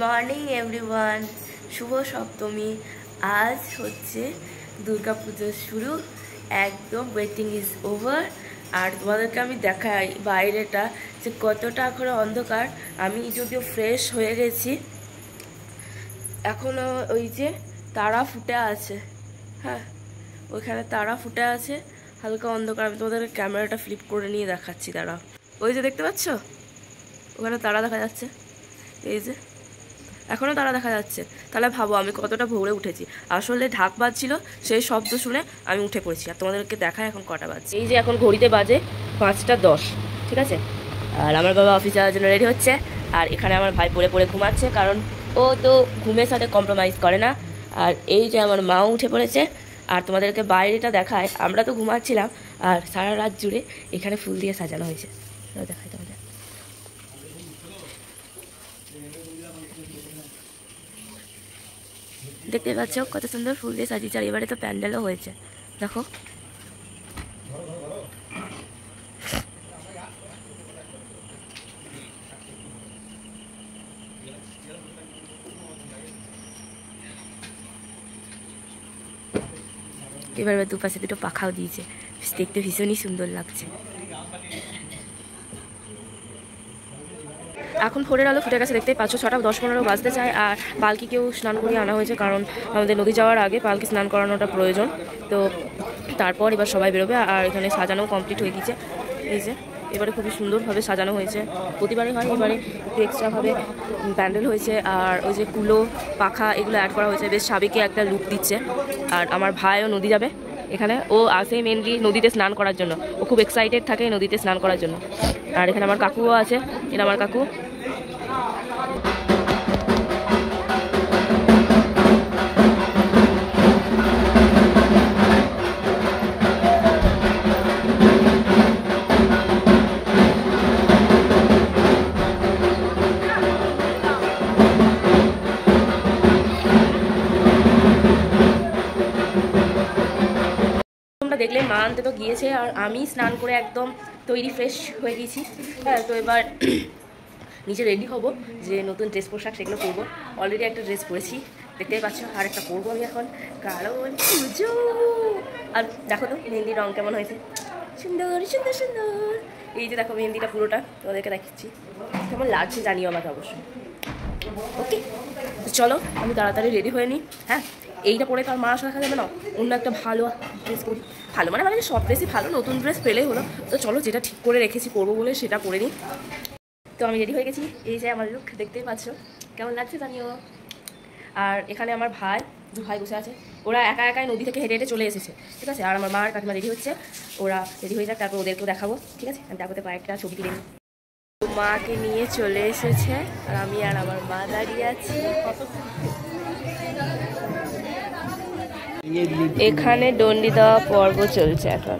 Morning everyone, শুভ সপ্তমী। আজ হচ্ছে দুর্গা পুজোর শুরু, একদম ওয়েটিং ইজ ওভার। আর তোমাদেরকে আমি দেখাই বাইরেটা যে কতটা এখন অন্ধকার। আমি যদিও ফ্রেশ হয়ে গেছি, এখনও ওই যে তারা ফুটে আছে, হ্যাঁ ওইখানে তারা ফুটে আছে, হালকা অন্ধকার। আমি তোমাদের ক্যামেরাটা ফ্লিপ করে নিয়ে দেখাচ্ছি, তারা ওই যে দেখতে পাচ্ছ, ওখানে তারা দেখা যাচ্ছে, এই যে এখনও তারা দেখা যাচ্ছে। তাহলে ভাবো আমি কতটা ভোরে উঠেছি। আসলে ঢাক বাজছিল, সেই শব্দ শুনে আমি উঠে পড়েছি। আর তোমাদেরকে দেখায় এখন কটা বাজছে। এই যে এখন ঘড়িতে বাজে 5টা 10, ঠিক আছে। আর আমার বাবা অফিস যাওয়ার জন্য রেডি হচ্ছে, আর এখানে আমার ভাই পড়ে পড়ে ঘুমাচ্ছে, কারণ ও তো ঘুমের সাথে কম্প্রোমাইজ করে না। আর এই যে আমার মাও উঠে পড়েছে। আর তোমাদেরকে বাইরেটা দেখায়, আমরা তো ঘুমাচ্ছিলাম আর সারা রাত জুড়ে এখানে ফুল দিয়ে সাজানো হয়েছে। দেখায় তোমাদের, দেখতে পাচ্ছ কত সুন্দর ফুল দিয়ে সাজিয়েছে। আর এবারে তো প্যান্ডেলও হয়েছে, দেখো। এবার দুপাশে দুটো পাখাও দিয়েছে, দেখতে ভীষণই সুন্দর লাগছে। এখন ভোরের আলো ফুটে গেছে, দেখতেই পাচ্ছ 6টা 10-15 বাজতে চায়। আর পালকিকেও স্নান করিয়ে আনা হয়েছে, কারণ আমাদের নদী যাওয়ার আগে পালকি স্নান করানোটা প্রয়োজন। তো তারপর এবার সবাই বেরোবে। আর এখানে সাজানো কমপ্লিট হয়ে গেছে, এই যে এবারে খুবই সুন্দরভাবে সাজানো হয়েছে। প্রতিবারে হয়, এবারে একটু এক্সট্রাভাবে প্যান্ডেল হয়েছে। আর ওই যে কুলো পাখা এগুলো অ্যাড করা হয়েছে, বেশ সাবেকে একটা লুক দিচ্ছে। আর আমার ভাইও নদী যাবে, এখানে ও আসে মেনলি নদীতে স্নান করার জন্য। ও খুব এক্সাইটেড থাকে নদীতে স্নান করার জন্য। আর এখানে আমার কাকুও আছে, এটা আমার কাকু। দেখলে মা আনতে তো গিয়েছে, আর আমি স্নান করে একদম তৈরি ফ্রেশ হয়ে গেছি। হ্যাঁ, তো এবার নিচে রেডি হব, যে নতুন ড্রেস পোশাক সেগুলো পরবো। অলরেডি একটা ড্রেস পরেছি, দেখতেই পাচ্ছ, আর একটা পরবো আমি এখন, কারণ পুজো। আর দেখো তো মেহেন্দির রং কেমন হয়েছে, সুন্দর সুন্দর সুন্দর। এই যে দেখো মেহেন্দিটা পুরোটা তোমাদেরকে দেখাচ্ছি, কেমন লাগছে জানিও আমাকে অবশ্যই। ওকে, চলো আমি তাড়াতাড়ি রেডি হয়ে নিই। হ্যাঁ, এইটা পরে তার মা আসা দেখা যাবে না, অন্য একটা ভালো ড্রেস করি। ভালো মানে সব ড্রেসই ভালো, নতুন ড্রেস পেলেই হলো। তো চলো যেটা ঠিক করে রেখেছি পরবো বলে সেটা পরে নিই। তো আমি রেডি হয়ে গেছি, এই যে আমার লুক, দেখতেই পাচ্ছ কেমন লাগছে জানিও। আর এখানে আমার দু ভাই বসে আছে, ওরা একা একাই নদী থেকে হেঁটে হেঁটে চলে এসেছে, ঠিক আছে। আর আমার মা আর কাকিমা রেডি হচ্ছে, ওরা রেডি হয়ে যাক, তারপর ওদেরকেও দেখাবো, ঠিক আছে। আমি দেখাতে কয়েকটা ছবি তুলে নিই। মাকে নিয়ে চলে এসেছে, আর আমি আর আমার মা দাঁড়িয়ে আছি। এখানে ডন্ডি দেওয়া পর্ব চলছে এখন।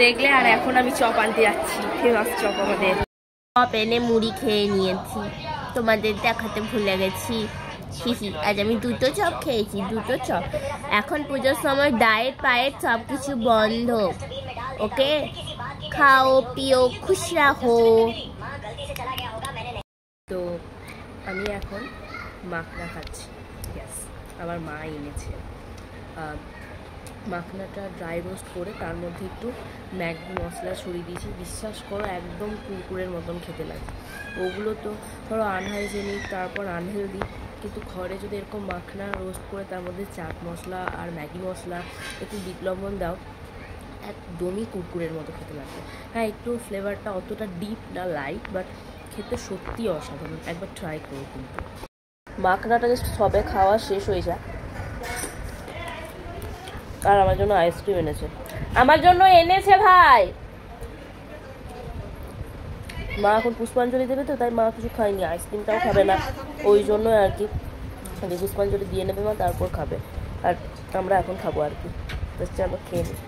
দেখলে। আর এখন আমি চপ আনতে যাচ্ছি, ফেমাস চপ আমাদের। চপ এনে মুড়ি খেয়ে নিয়েছি, তোমাদের দেখাতে ভুলে গেছি। আজ আমি 2টো চপ খেয়েছি, 2টো চপ। এখন পুজোর সময় ডায়েট পায়েট সব কিছু বন্ধ, ওকে? খাও পিও খুশ রাখো। তো আমি এখন মাখনা খাচ্ছি। ইয়েস, আমার মা এনেছে। মাখনাটা ড্রাই রোস্ট করে তার মধ্যে একটু ম্যাগি মশলা ছড়িয়ে দিয়েছি। বিশ্বাস করো একদম কুরকুরের মতন খেতে লাগে। ওগুলো তো ধরো আনহাইজেনিক, তারপর আনহেলদি, কিন্তু ঘরে যদি এরকম মাখনা রোস্ট করে তার মধ্যে চাট মশলা আর ম্যাগি মশলা একটু বিট লবণ দাও, একদমই কুরকুরের মতো খেতে লাগবে। হ্যাঁ, একটু ফ্লেভারটা অতটা ডিপ না, লাইট, বাট খেতে সত্যি অসাধারণ। একবার ট্রাই করো কিন্তু। মাখনাটা জাস্ট সবে খাওয়া শেষ হয়ে যায়। আর আমার জন্য আইসক্রিম এনেছে, আমার জন্য এনেছে ভাই। মা এখন পুষ্পাঞ্জলি দেবে তো, তাই মা কিছু খায়নি, আইসক্রিমটাও খাবে না, ওই জন্য আর কি পুষ্পাঞ্জলি দিয়ে নেবে মা, তারপর খাবে। আর আমরা এখন খাবো আর কি। তো চলো খেয়ে নিই।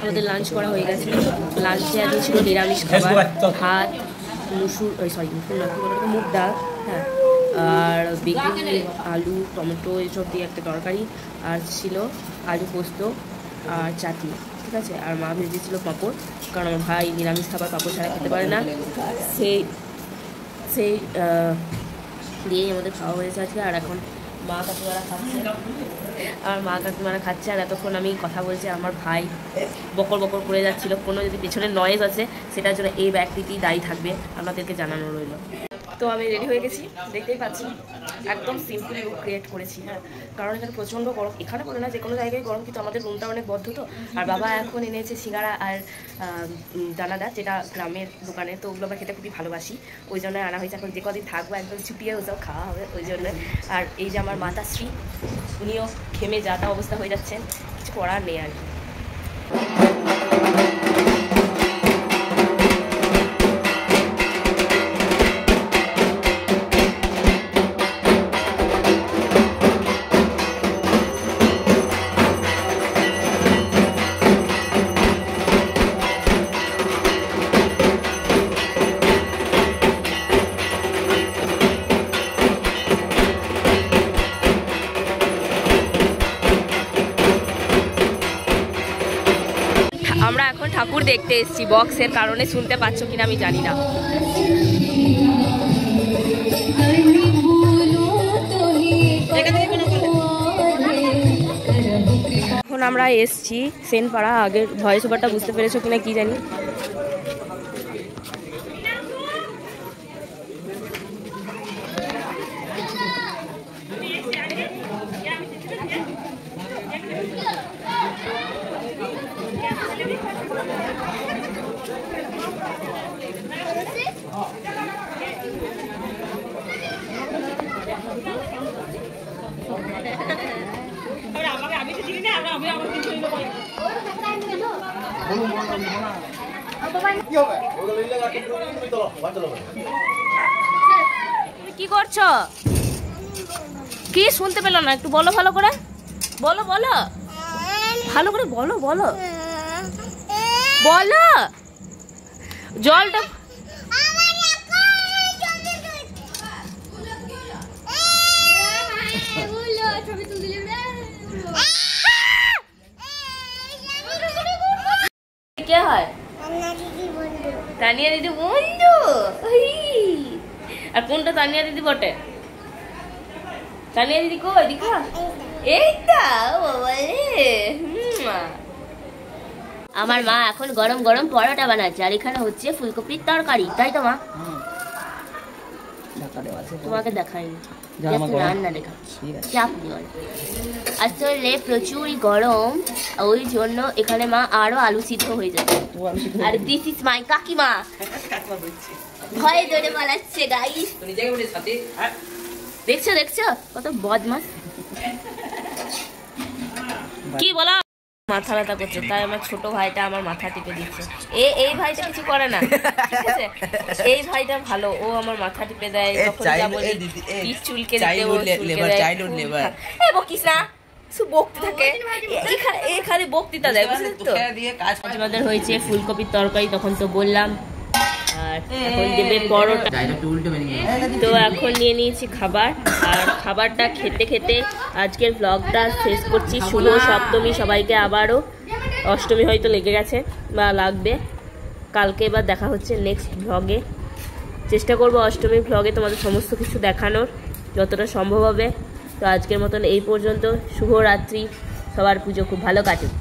আমাদের লাঞ্চ করা হয়ে গেছে। লাঞ্চে আজকে ছিল নিরামিষ খাবার, ভাত, মুগ ডাল, হ্যাঁ, আর বেগুন, আলু, টমেটো এসব দিয়ে একটা তরকারি, আর ছিল আলু পোস্ত আর চাটনি, ঠিক আছে। আর মা ভেজেছিল পাঁপড়, কারণ আমার ভাই নিরামিষ খাবার পাঁপড় ছাড়া খেতে পারে না। সেই দিয়েই আমাদের খাওয়া হয়েছে আজকে। আর এখন মা কাকিমারা খাচ্ছে, আর এতক্ষণ আমি কথা বলছি, আমার ভাই বকর বকর করে যাচ্ছিলো। কোনো যদি পেছনে নয়েজ আছে সেটার জন্য এই ব্যক্তিটি দায়ী থাকবে, আপনাদেরকে জানানো রইল। তো আমি রেডি হয়ে গেছি, দেখতেই পাচ্ছি। একদম সিম্পল লুক ক্রিয়েট করেছি, হ্যাঁ, কারণ এখানে প্রচণ্ড গরম। এখানে বলে না, যে কোনো জায়গায় গরম, কিন্তু আমাদের রুমটা অনেক বদ্ধ তো। আর বাবা এখন এনেছে সিঙ্গারা আর দানাদার, যেটা গ্রামের দোকানে, তো ওগুলো আমরা খেতে খুবই ভালোবাসি, ওই জন্য আনা হয়েছে। এখন যে কদিন থাকবো একদম ছুটিয়ে ওসব খাওয়া হবে, ওই জন্য। আর এই যে আমার মাতাশ্রী, উনিও ঘেমে যা তা অবস্থা হয়ে যাচ্ছেন, কিছু করার নেই আর কি। আমরা এখন ঠাকুর দেখতে এসেছি, বক্সের কারণে শুনতে পাচ্ছ কিনা আমি জানি না। এখন আমরা এসেছি সেনপাড়া। আগের ভয়েস ওভারটা বুঝতে পেরেছো কিনা কি জানি। কি করছো? কি শুনতে পেলো না? একটু বলো ভালো করে, বলো বলো ভালো করে, বলো বলো বলো। জলটা কে হয়? তানিয়া দিদি বন্ধু। আর কোনটা তানিয়া দিদি বটে? তানিয়া দিদি কই দেখা? এইটা বাবা রে। আমার মা এখন গরম গরম পরোটা বানাচ্ছে, আর এখানে হচ্ছে ফুলকপির তরকারি, তাই তো মা? ঢাকা দেওয়া তোমাকে দেখাইনি, রান্না দেখাচ্ছি। চাপ দিও না, আসলে প্রচুরই গরম, ওই জন্য এখানে মা আরো আলু সিদ্ধ হয়ে যাবে। আর দিস ইজ মাই কাকিমা, ভয়ে ধরে পালাচ্ছে গাইস। দেখছো দেখছো কত বদমাস, কি বলো? মাথা ব্যথা করছে, তাই আমার ছোট ভাইটা আমার মাথা টিপে দিচ্ছে। এই ভাইটা কিছু করে না, ঠিক আছে? এই ভাইটা ভালো, ও আমার মাথা টিপে দেয়, যখন যা বলি পিঠ চুলকে দিতে ও চুলকে দেয়। এ বকিস না, শুধু বকতে থাকে, এখানে বক্তৃতা দেয়, বুঝলি তো? আমাদের হয়েছে ফুলকপির তরকারি, তখন তো বললাম। আর এখন দেবে পরোটা। তো এখন নিয়ে নিয়েছি খাবার, আর খাবারটা খেতে খেতে আজকের ব্লগটা শেষ করছি। শুভ সপ্তমী সবাইকে, আবারও অষ্টমী হয়তো লেগে গেছে বা লাগবে, কালকে এবার দেখা হচ্ছে নেক্সট ব্লগে। চেষ্টা করবো অষ্টমীর ব্লগে তোমাদের সমস্ত কিছু দেখানোর যতটা সম্ভব হবে। তো আজকের মতন এই পর্যন্ত, শুভরাত্রি, সবার পুজো খুব ভালো কাটুক।